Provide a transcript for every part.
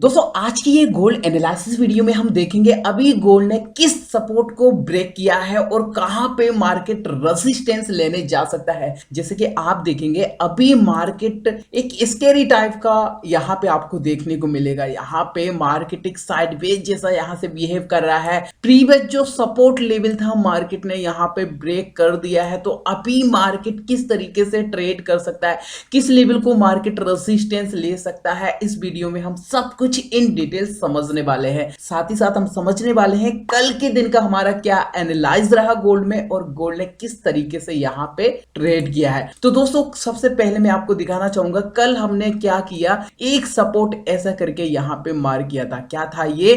दोस्तों आज की ये गोल्ड एनालिसिस वीडियो में हम देखेंगे अभी गोल्ड ने किस सपोर्ट को ब्रेक किया है और कहां पे मार्केट रेजिस्टेंस लेने जा सकता है। जैसे कि आप देखेंगे अभी मार्केट एक स्केरी टाइप का यहां पे आपको देखने को मिलेगा। यहां पे मार्केट एक साइडवेज जैसा यहां से बिहेव कर रहा है। प्रीवियस जो सपोर्ट लेवल था मार्केट ने यहां पे ब्रेक कर दिया है। तो अभी मार्केट किस तरीके से ट्रेड कर सकता है, किस लेवल को मार्केट रेजिस्टेंस ले सकता है, इस वीडियो में हम सब कुछ इन डिटेल समझने वाले हैं। साथ ही साथ हम समझने वाले हैं कल के दिन का हमारा क्या एनालाइज रहा गोल्ड में और गोल्ड ने किस तरीके से यहां पे ट्रेड किया है। तो दोस्तों सबसे पहले मैं आपको दिखाना चाहूंगा कल हमने क्या किया। एक सपोर्ट ऐसा करके यहां पे मार किया था। क्या था ये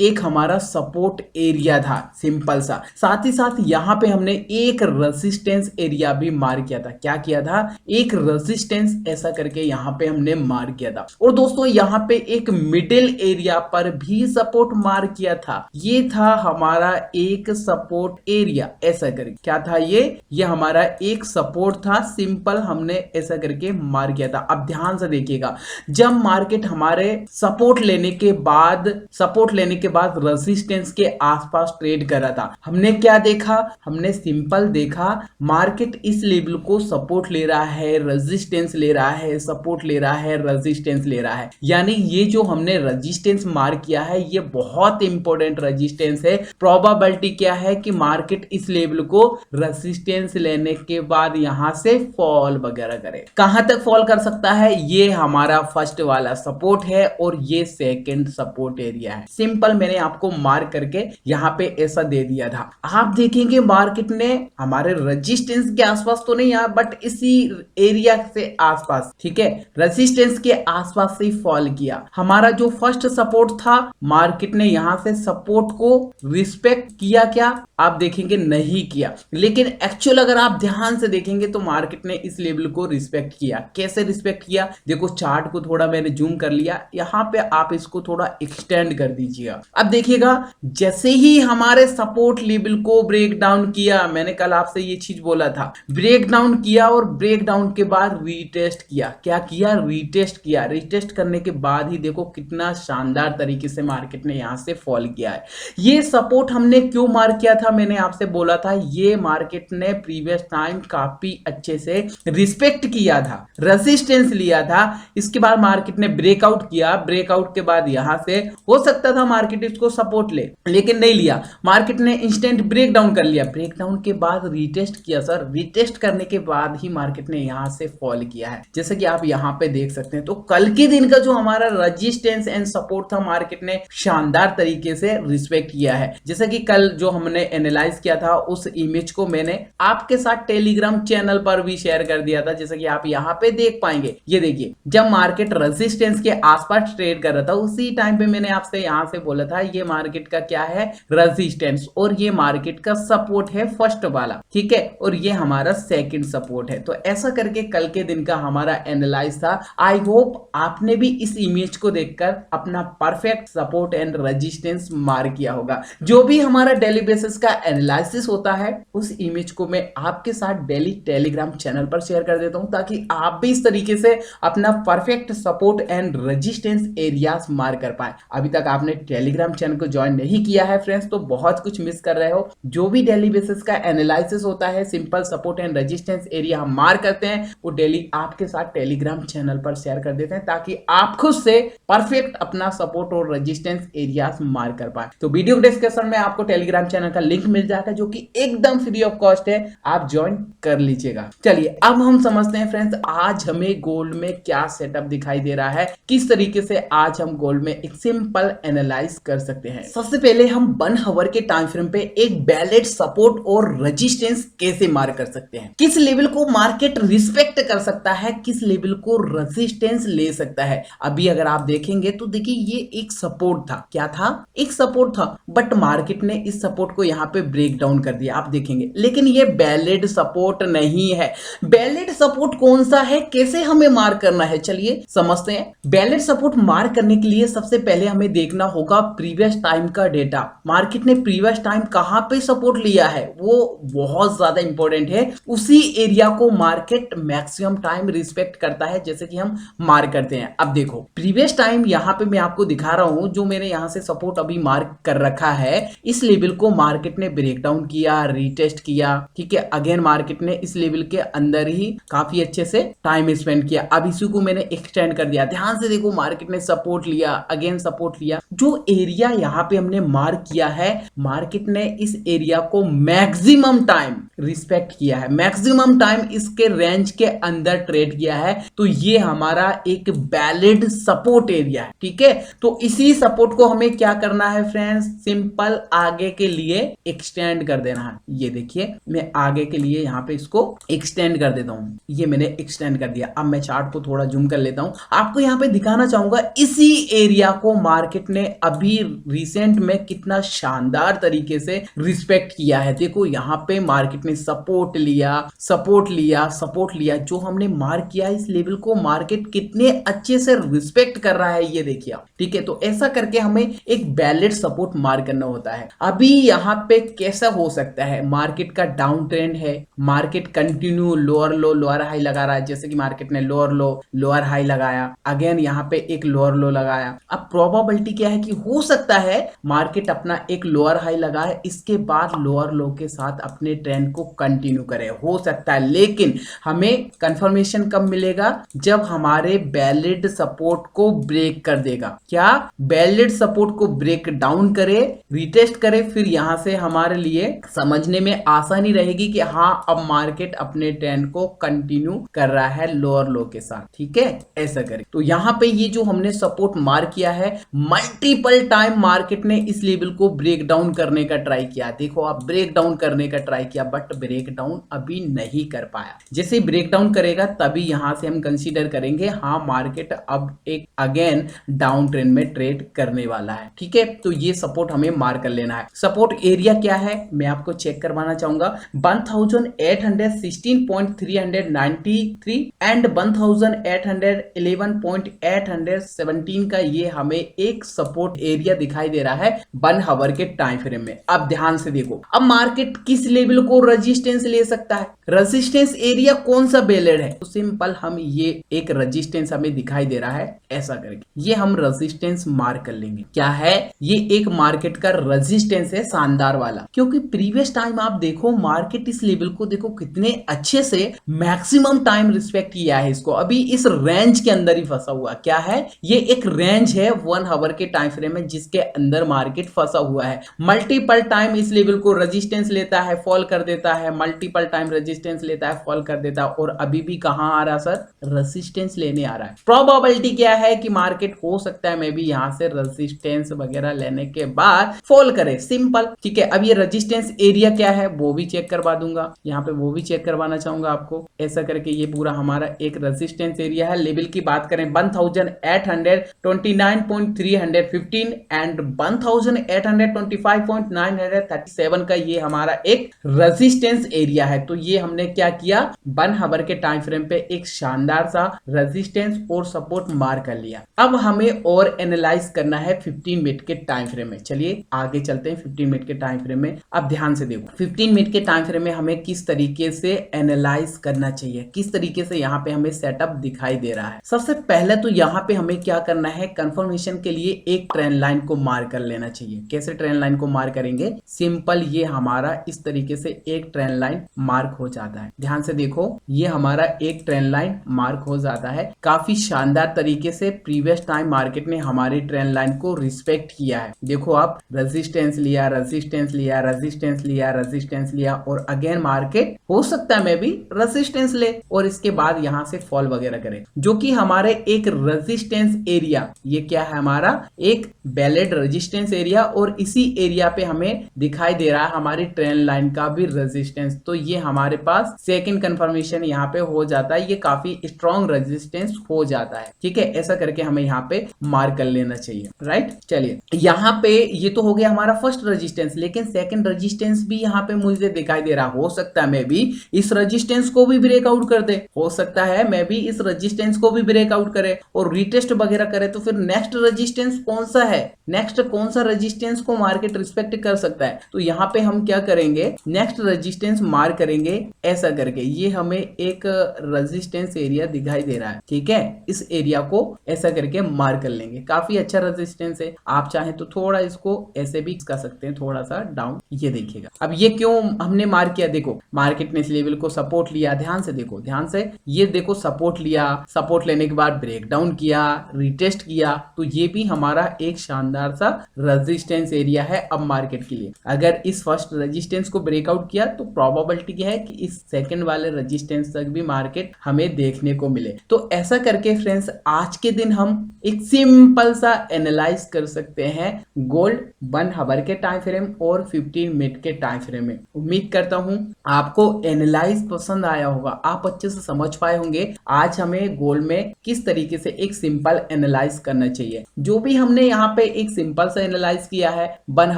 एक हमारा सपोर्ट एरिया था सिंपल सा। साथ ही साथ यहां पे हमने एक रेजिस्टेंस एरिया भी मार किया था। क्या किया था, एक रेजिस्टेंस ऐसा करके यहां पे हमने मार किया था। और दोस्तों यहां पे एक मिडिल एरिया पर भी सपोर्ट मार किया था। ये था हमारा एक सपोर्ट एरिया ऐसा करके। क्या था ये हमारा एक सपोर्ट था सिंपल, हमने ऐसा करके मार किया था। अब ध्यान से देखिएगा, जब मार्केट हमारे सपोर्ट लेने के बाद रेजिस्टेंस के आसपास ट्रेड कर रहा था, हमने क्या देखा, हमने सिंपल देखा मार्केट इस लेवल को सपोर्ट ले रहा है, रेजिस्टेंस ले रहा है, सपोर्ट ले रहा है, रेजिस्टेंस ले रहा है। यानी ये जो हमने रेजिस्टेंस मार्क किया है ये बहुत इंपॉर्टेंट रेजिस्टेंस है। प्रोबेबिलिटी क्या है कि मार्केट इस लेवल को रेजिस्टेंस लेने के बाद यहां से फॉल वगैरह करे। कहां तक फॉल कर सकता है, ये हमारा फर्स्ट वाला सपोर्ट है और ये सेकंड सपोर्ट एरिया है। सिंपल मैंने आपको मार्क करके यहां पे ऐसा दे दिया था। आप देखेंगे मार्केट ने हमारे रेजिस्टेंस के आसपास तो नहीं आया बट इसी एरिया से आसपास, ठीक है, रेजिस्टेंस के आसपास से फॉल किया। हमारा जो फर्स्ट सपोर्ट था मार्केट ने यहां से सपोर्ट को रिस्पेक्ट किया क्या, आप देखेंगे नहीं किया। लेकिन एक्चुअल अगर आप ध्यान से देखेंगे तो मार्केट ने इस लेवल को रिस्पेक्ट किया। कैसे रिस्पेक्ट किया, देखो चार्ट को थोड़ा मैंने जूम कर लिया, यहां पे आप इसको थोड़ा एक्सटेंड कर दीजिएगा। अब देखिएगा जैसे ही हमारे सपोर्ट लेवल को ब्रेक डाउन किया, मैंने कल आपसे ये चीज बोला था, ब्रेक डाउन किया और ब्रेक डाउन के बाद रीटेस्ट किया। क्या किया, रीटेस्ट किया। रीटेस्ट करने के बाद ही देखो कितना शानदार तरीके से मार्केट ने यहां से फॉल किया है। ये सपोर्ट हमने क्यों मार्क किया था, मैंने आपसे बोला था ये मार्केट ने प्रीवियस टाइम काफी अच्छे से रिस्पेक्ट किया था, रेजिस्टेंस लिया था। इसके बाद मार्केट ने ब्रेकआउट किया। ब्रेकआउट के बाद यहां से हो सकता था मार्केट इसको सपोर्ट ले, लेकिन नहीं लिया। मार्केट ने इंस्टेंट ब्रेक डाउन कर लिया। ब्रेक डाउन के बाद रीटेस्ट किया सर, रीटेस्ट करने के बाद ही मार्केट ने यहां से फॉल किया है, जैसे कि आप यहां पे देख सकते हैं। तो कल के दिन का जो हमारा रेजिस्टेंस एंड सपोर्ट था मार्केट ने शानदार तरीके से रिस्पेक्ट किया है। जैसे कि कल जो हमने एनालाइज किया था उस इमेज को मैंने आपके साथ टेलीग्राम चैनल पर भी शेयर कर दिया था, जैसे कि आप यहां पे देख पाएंगे। ये देखिए जब मार्केट रेजिस्टेंस के आसपास ट्रेड कर रहा था उसी टाइम पे मैंने आपसे यहां से बोला था ये मार्केट का क्या है, रेजिस्टेंस, और ये मार्केट का सपोर्ट है फर्स्ट वाला, ठीक है, और ये हमारा सेकंड सपोर्ट है। तो ऐसा करके कल के दिन का हमारा एनालाइज था। आई होप आपने भी इस इमेज को देखकर अपना perfect support and resistance mark किया होगा। जो भी हमारा डेली बेसिस का एनालिसिस होता है उस इमेज को मैं आपके साथ डेली टेलीग्राम चैनल पर शेयर कर देता हूं ताकि आप भी इस तरीके से अपना perfect support and resistance areas mark कर पाए। अभी तक आपने टेलीग्राम चैनल को ज्वाइन नहीं किया है फ्रेंड्स तो बहुत कुछ मिस कर रहे हो। जो भी डेली बेसिस का एनालिसिस होता है, simple support and resistance area हम मार्क करते हैं, वो डेली आपके साथ टेलीग्राम चैनल पर शेयर कर देते हैं ताकि आप खुद से परफेक्ट अपना सपोर्ट और रेजिस्टेंस एरियाज मार्क कर पाए। तो वीडियो डिस्क्रिप्शन में आपको टेलीग्राम चैनल का लिंक मिल जाएगा जो कि एकदम फ्री ऑफ कॉस्ट है, आप ज्वाइन कर लीजिएगा। चलिए अब हम समझते हैं फ्रेंड्स आज हमें गोल्ड में क्या सेटअप दिखाई दे रहा है, किस तरीके से आज हम गोल्ड में एक सिंपल एनालाइज कर सकते हैं। सबसे पहले हम 1 आवर के टाइम फ्रेम पे एक वैलिड सपोर्ट और रेजिस्टेंस कैसे मार्क कर सकते हैं, किस लेवल को मार्केट रिस्पेक्ट कर सकता है, किस लेवल को रेजिस्टेंस ले सकता है। अभी अगर आप देखेंगे तो देखिए ये एक सपोर्ट था। क्या था, एक सपोर्ट था, बट मार्केट ने इस सपोर्ट को यहां यहाँ पे ब्रेक डाउन कर दिया, आप देखेंगे। लेकिन ये वैलिड सपोर्ट नहीं है। वैलिड सपोर्ट कौन सा है, कैसे हमें मार्क करना है, चलिए समझते हैं। वैलिड सपोर्ट मार्क करने के लिए सबसे पहले हमें देखना होगा प्रीवियस टाइम का डेटा। मार्केट ने प्रीवियस टाइम कहां पे सपोर्ट लिया है वो बहुत ज्यादा इंपॉर्टेंट है। उसी एरिया को मार्केट मैक्सिमम टाइम रिस्पेक्ट करता है, जैसे कि हम मार्क करते हैं। अब देखो प्रीवियस टाइम यहां पे मैं आपको दिखा रहा हूं, जो मैंने यहां से सपोर्ट अभी मार्क कर रखा है, इस लेवल को मार्केट ने ब्रेक डाउन किया, रीटेस्ट किया, ठीक है। अगेन मार्केट ने इस लेवल के अंदर ही काफी अच्छे से टाइम स्पेंड किया। अब इसी को मैंने एक्सटेंड कर दिया। ध्यान से देखो, मार्केट ने सपोर्ट लिया, अगेन सपोर्ट लिया। जो एरिया यहां पे हमने मार्क किया है, मार्केट ने इस एरिया को मैक्सिमम टाइम रिस्पेक्ट किया है, मैक्सिमम टाइम इसके रेंज के अंदर ट्रेड किया है। तो ये हमारा एक वैलिड सपोर्ट एरिया है, ठीक है। तो इसी सपोर्ट को हमें क्या करना है फ्रेंड्स, सिंपल आगे के लिए एक्सटेंड कर देना है। ये देखिए मैं आगे के लिए यहां पे इसको एक्सटेंड कर देता हूं। ये मैंने एक्सटेंड कर दिया। अब मैं चार्ट को थोड़ा जूम कर लेता हूं, आपको यहां पे दिखाना चाहूंगा इसी एरिया को मार्केट ने अभी रिसेंट में कितना शानदार तरीके से रिस्पेक्ट किया है। देखो यहां पे मार्केट ने सपोर्ट लिया, सपोर्ट लिया, सपोर्ट लिया। जो हमने मार्क किया है इस लेवल को मार्केट कितने अच्छे से रिस्पेक्ट कर रहा है, ये देखिए, ठीक है। तो ऐसा करके हमें एक वैलिड सपोर्ट मार्क करना होता है। अभी यहां पे कैसा हो सकता है, मार्केट का डाउन ट्रेंड है, मार्केट कंटिन्यू लोअर लो लोअर हाई लगा रहा है, जैसे कि मार्केट ने लोअर लो लोअर हाई लगाया, अगेन यहां पे एक लोअर लो लगाया। अब प्रोबेबिलिटी क्या है कि हो सकता है मार्केट अपना एक लोअर हाई लगाए, इसके बाद लोअर लो के साथ अपने ट्रेंड को कंटिन्यू करे, हो सकता है। लेकिन हमें कंफर्मेशन कब मिलेगा, जब हमारे वैलिड सपोर्ट को ब्रेक कर देगा। क्या, वैलिड सपोर्ट को ब्रेक डाउन करे, रिटेस्ट करे, फिर यहां से हमारे लिए समझने में आसानी रहेगी कि हाँ अब मार्केट अपने ट्रेंड को कंटिन्यू कर रहा है लोअर लो के साथ, ठीक है। ऐसा करें तो यहां पे ये जो हमने सपोर्ट मार्क किया है, मल्टीपल टाइम मार्केट ने इस लेवल को ब्रेक डाउन करने का ट्राई किया। देखो आप, ब्रेक डाउन करने का ट्राई किया बट ब्रेक डाउन अभी नहीं कर पाया। जैसे ब्रेक डाउन करेगा तभी यहां से हम कंसीडर करेंगे हाँ मार्केट अब एक अगेन डाउन ट्रेंड में ट्रेड करने वाला है, ठीक है। तो ये सपोर्ट हमें मार्क कर लेना है। सपोर्ट एरिया क्या है मैं आपको चेक करवाना चाहूंगा, 1816.393 एंड 1811.817 का ये हमें एक सपोर्ट एरिया दिखाई दे रहा है 1 आवर के टाइम फ्रेम में। अब ध्यान से देखो, अब मार्केट किस लेवल को रेजिस्टेंस ले सकता है, रेजिस्टेंस एरिया कौन सा वैलिड है। तो सिंपल हम ये एक रेजिस्टेंस हमें दिखाई दे रहा है, ऐसा करके ये हम रेजिस्टेंस मार्क कर लेंगे। क्या है, ये एक मार्केट का रेजिस्टेंस है शानदार वाला, क्योंकि प्रीवियस टाइम आप देखो मार्केट इस लेवल को देखो कितने अच्छे से मैक्सिमम टाइम रिस्पेक्ट किया है इसको। अभी इस रेंज के अंदर ही फंसा हुआ, क्या है, ये एक रेंज है 1 आवर के टाइम फ्रेम में जिसके अंदर मार्केट फंसा हुआ है। मल्टीपल टाइम इस लेवल को रेजिस्टेंस लेता है, फॉल कर देता है, मल्टीपल टाइम रेजिस्टेंस लेता है, फॉल कर देता है, और अभी भी कहां आ रहा सर, रेजिस्टेंस लेने आ रहा है। प्रोबेबिलिटी क्या है कि मार्केट हो सकता है मैं भी यहां से रेजिस्टेंस वगैरह लेने के बाद फॉल करे, सिंपल, ठीक है। अब ये रेजिस्टेंस एरिया क्या है वो भी चेक करवा दूंगा, यहाँ पे वो भी चेक करवाना चाहूंगा आपको। ऐसा करके ये पूरा हमारा एक रेजिस्टेंस एरिया है। लेवल की बात करें 1829.315 एंड 1825.937 का ये हमारा एक रेजिस्टेंस एरिया है। तो ये हमने क्या किया, 1 आवर के टाइम फ्रेम पे एक शानदार सा रेजिस्टेंस और सपोर्ट मार कर लिया। अब हमें और एनालाइज करना है 15 मिनट के टाइम फ्रेम में। चलिए आगे चलते हैं 15 मिनट के टाइम फ्रेम में। अब ध्यान से देखो 15 मिनट के टाइम फ्रेम में हमें किस तरीके से एनालाइज करना चाहिए, किस तरीके से यहाँ पे हमें सेटअप दिखाई दे रहा है। सबसे पहले तो यहाँ पे हमें क्या करना है, कंफर्मेशन के लिए एक ट्रेंड लाइन को मार्क कर लेना चाहिए। कैसे ट्रेंड लाइन को मार्क करेंगे, सिंपल ये हमारा इस तरीके से एक ट्रेंड लाइन मार्क हो जाता है। ध्यान से देखो ये हमारा एक ट्रेंड लाइन मार्क हो जाता है। काफी शानदार तरीके से प्रीवियस टाइम मार्केट ने हमारी ट्रेंड लाइन को रिस्पेक्ट किया है। देखो आप, रेजिस्टेंस लिया, रेजिस्टेंस लिया, रेजिस्टेंस लिया, रेजिस्टेंस लिया, और अगेन मार्केट हो सकता है मैं भी रेजिस्टेंस ले और इसके बाद यहां से फॉल वगैरह करे, जो कि हमारे एक रेजिस्टेंस एरिया, ये क्या है हमारा एक वैलिड रेजिस्टेंस एरिया, और इसी एरिया पे हमें दिखाई दे रहा है हमारी ट्रेंड लाइन का भी रेजिस्टेंस। तो ये हमारे पास सेकंड कंफर्मेशन यहाँ पे हो जाता है, ये काफी स्ट्रॉन्ग रेजिस्टेंस हो जाता है, ठीक है। ऐसा करके हमें यहाँ पे मार्क कर लेना चाहिए, राइट। चलिए यहाँ पे ये तो हो गया हमारा फर्स्ट रेजिस्टेंस, लेकिन लेकिन सेकंड रेजिस्टेंस भी यहाँ पे मुझे दिखाई दे रहा, हो सकता है मैं भी इस रेजिस्टेंस को भी ब्रेकआउट कर दे, हो सकता है मैं भी इस रेजिस्टेंस को भी ब्रेकआउट करे और रीटेस्ट वगैरह करे। तो फिर नेक्स्ट रेजिस्टेंस कौन सा है, नेक्स्ट कौन सा रेजिस्टेंस को मार्केट रिस्पेक्ट कर सकता है? तो यहाँ पे हम क्या करेंगे, नेक्स्ट रेजिस्टेंस मार्क करेंगे ऐसा करके। ये हमें एक रेजिस्टेंस एरिया दिखाई दे रहा है, ठीक है, इस एरिया को ऐसा करके मार्क कर लेंगे। काफी अच्छा रेजिस्टेंस है, आप चाहें तो थोड़ा इसको ऐसे भी कर सकते हैं, थोड़ा सा डाउन। ये देखिएगा अब ये क्यों हमने मार्क किया, देखो मार्केट ने इस लेवल को सपोर्ट लिया, ध्यान से देखो, ध्यान से, ये देखो सपोर्ट लिया, सपोर्ट लेने के बाद ब्रेक डाउन किया, रिटेस्ट किया, तो ये भी हमारा एक शानदार सा रेजिस्टेंस एरिया है अब मार्केट के लिए। अगर इस फर्स्ट रेजिस्टेंस को ब्रेकआउट किया तो प्रोबेबिलिटी है कि इस सेकंड वाले रेजिस्टेंस तक भी मार्केट हमें देखने को मिले। तो ऐसा करके फ्रेंड्स आज के दिन हम एक सिंपल सा एनालाइज कर सकते हैं गोल्ड 1 आवर के टाइम फ्रेम और 15 मिनट के टाइम फ्रेम में। उम्मीद करता हूं आपको एनालाइज पसंद आया होगा, आप अच्छे से समझ पाए होंगे आज हमें गोल्ड में किस तरीके से एक सिंपल एनालाइज करना चाहिए। जो भी हमने यहाँ पे एक सिंपल सा एनालाइज किया है, 1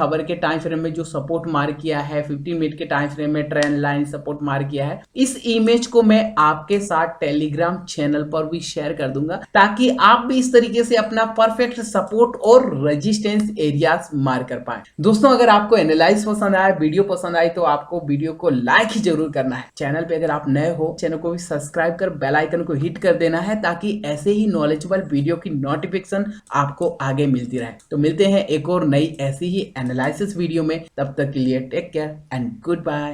आवर के टाइम फ्रेम में जो सपोर्ट मार्क किया है, 15 मिनट के टाइम फ्रेम में ट्रेंड लाइन सपोर्ट मार्क किया है, इस इमेज को मैं आपके साथ टेलीग्राम चैनल पर भी शेयर कर दूंगा ताकि आप भी इस तरीके से अपना परफेक्ट सपोर्ट और रेजिस्टेंस एरियाज मार्क कर पाए। दोस्तों अगर आपको एनालाइज पसंद आया, वीडियो पसंद आई, तो आपको वीडियो को लाइक ही जरूर करना है। चैनल पे अगर आप नए हो, चैनल को भी सब्सक्राइब कर बेल आइकन को हिट कर देना है ताकि ऐसे ही नॉलेजेबल वीडियो की नोटिफिकेशन आपको आगे मिलती रहे। तो मिलते हैं एक और नई ऐसी ही एनालिसिस वीडियो में, तब तक के लिए take care and good bye.